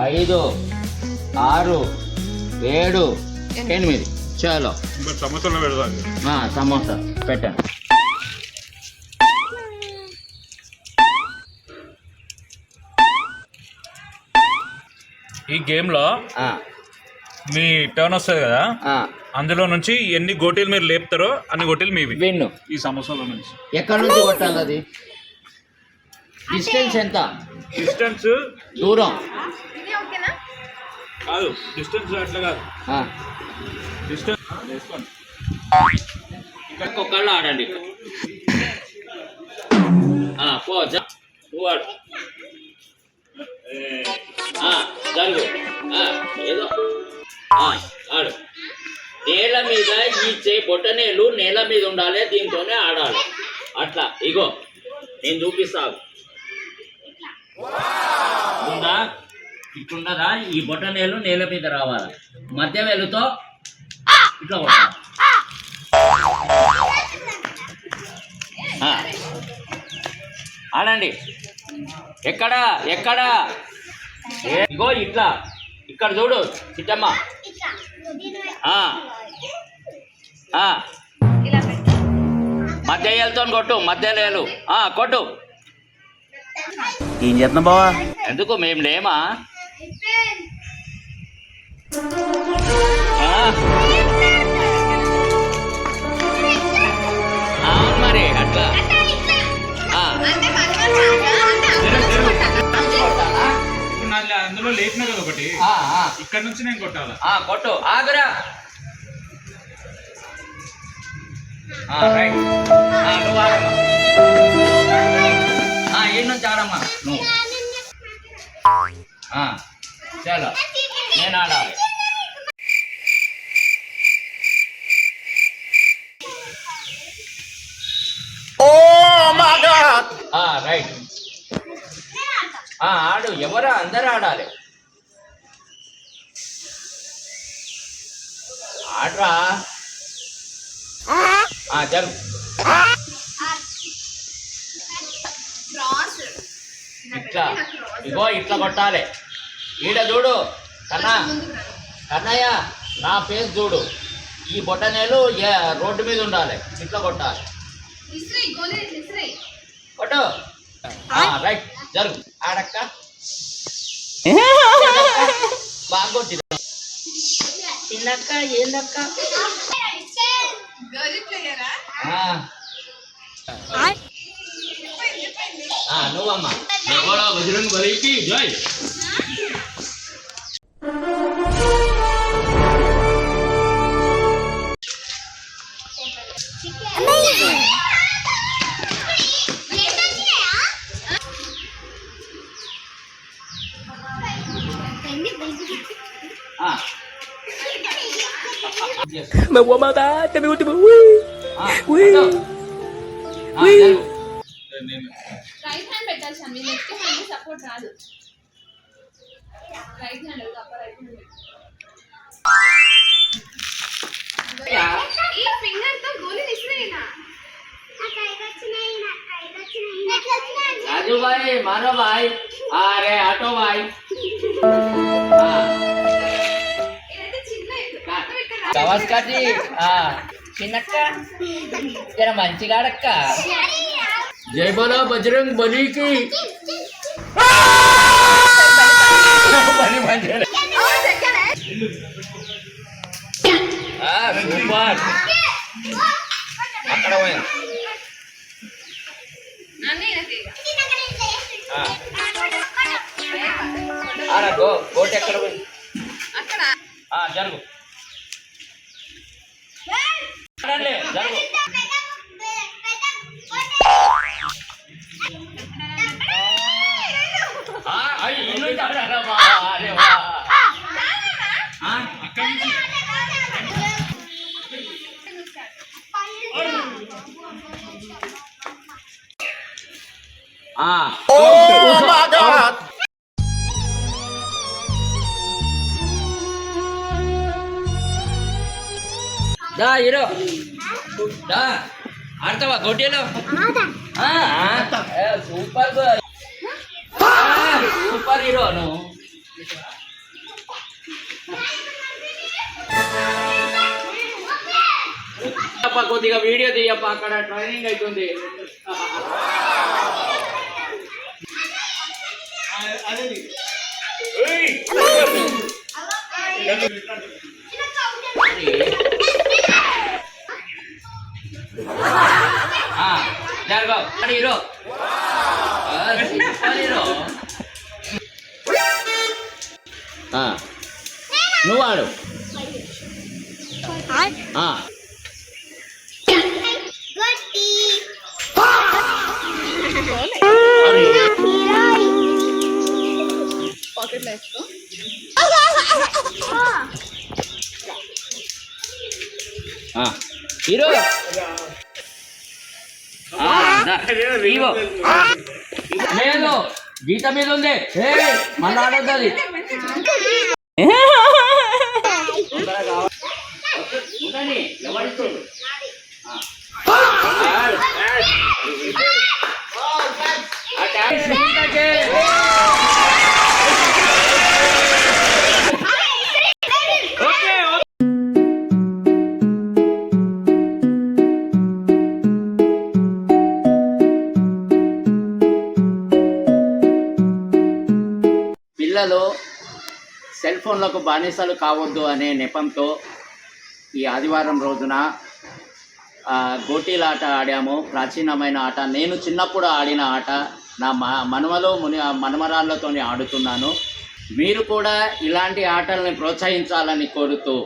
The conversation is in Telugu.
5, 6, 7, 8. చలో సమోసాలు పెడదాం. సమోసా పెట్టండి. ఈ గేమ్లో మీ టర్న్ వస్తుంది కదా, అందులో నుంచి ఎన్ని గోటీలు మీరు లేపుతారో అన్ని గోటీలు మీవి. విన్ను. ఈ సమోసాల నుంచి ఎక్కడి నుంచి కొట్టాలి? అది డిస్టెన్స్ ఎంత? డిస్టెన్స్ దూరం కాదు, డిస్టెన్స్ అట్లా కాదు. డిస్టెన్స్ వేసుకోండి. ఒక్కళ్ళు ఆడండి. పో నువ్వు ఆడు. జరుగు. ఏదో ఆడు. నేల మీద ఈ బొట్టనేలు నేల మీద ఉండాలి, దీంతోనే ఆడాలి. అట్లా ఇగో నేను చూపిస్తాను. ఉందా? ఇట్లుండదా? ఈ బొట్టనేలు నేల మీద రావాలి. మధ్య వేలుతో ఇట్లా కొట్టాలి. ఆడండి. ఎక్కడ ఎక్కడ? ఇగో ఇట్లా. ఇక్కడ చూడు చిట్టమ్మ. మధ్య ఏలుతో కొట్టు. మధ్య ఏలు కొట్టు. ఏం చేస్తున్నా బావా? ఎందుకు మేము లేమా? అవును మరి అట్లా. అందులో లేపినా కదా ఒకటి, ఇక్కడ నుంచి నేను కొట్టాలా? కొట్టు. ఆగురా. రైట్. నువ్వు ఆడమ్మా. ఈ నుంచి ఆడమ్మా నువ్వు. చలో నేను ఆడాలి. రైట్. ఆడు. ఎవరా? అందరూ ఆడాలి. ఆడరా. జరుగు. ఇట్లా. ఇగో ఇట్లా కొట్టాలి. ఈడ చూడు కన్నయ్య, నా ఫేస్ చూడు. ఈ బొట్టనేలు రోడ్డు మీద ఉండాలి. ఇట్లా కొట్టాలి. కొట్టు. రైట్. జరుగు. ఆడక్క. బాగా కొట్టి. చిన్నక్క ఏందక్క? నువ్వమ్మా. బజరంగ్ బలికి జై. Me voy a matar, este es mi último. Right hand పెట్టాలి సార్. మీ నెక్స్ట్ హ్యాండ్ సపోర్ట్ రాదు. Right hand upper right hand. ఈ ఫింగర్ తో గోలి విసిరేయనా? राजू भाई, मानो भाई. अरे हटो भाई. నమస్కారం జీ. చిన్నక్క జర మంచిగా ఆడక్క. జై బోలో బజరంగ్ బలికి. సూపర్. అక్కడ పోయినా కోట ఎక్కడ పోయింది? జరుగు. జరుగు. దా హీరో దా ఆడతావా గోటీలో? సూపర్ సూపర్ హీరో నువ్వు. కొద్దిగా వీడియో తీయప్ప, అక్కడ ట్రైనింగ్ అవుతుంది. జరగో హీరో హీరో నువ్వు ఆడు. పాకెట్ వేసుకో. హీరో లేదు, గీత మీద ఉంది. మళ్ళీ ఆడద్దు అది. పిల్లలు సెల్ ఫోన్లకు బానిసలు కావద్దు అనే నెపంతో ఈ ఆదివారం రోజున గోటీల ఆట ఆడాము. ప్రాచీనమైన ఆట, నేను చిన్నప్పుడు ఆడిన ఆట. నా మనమరాళ్ళతో ఆడుతున్నాను. మీరు కూడా ఇలాంటి ఆటల్ని ప్రోత్సహించాలని కోరుతూ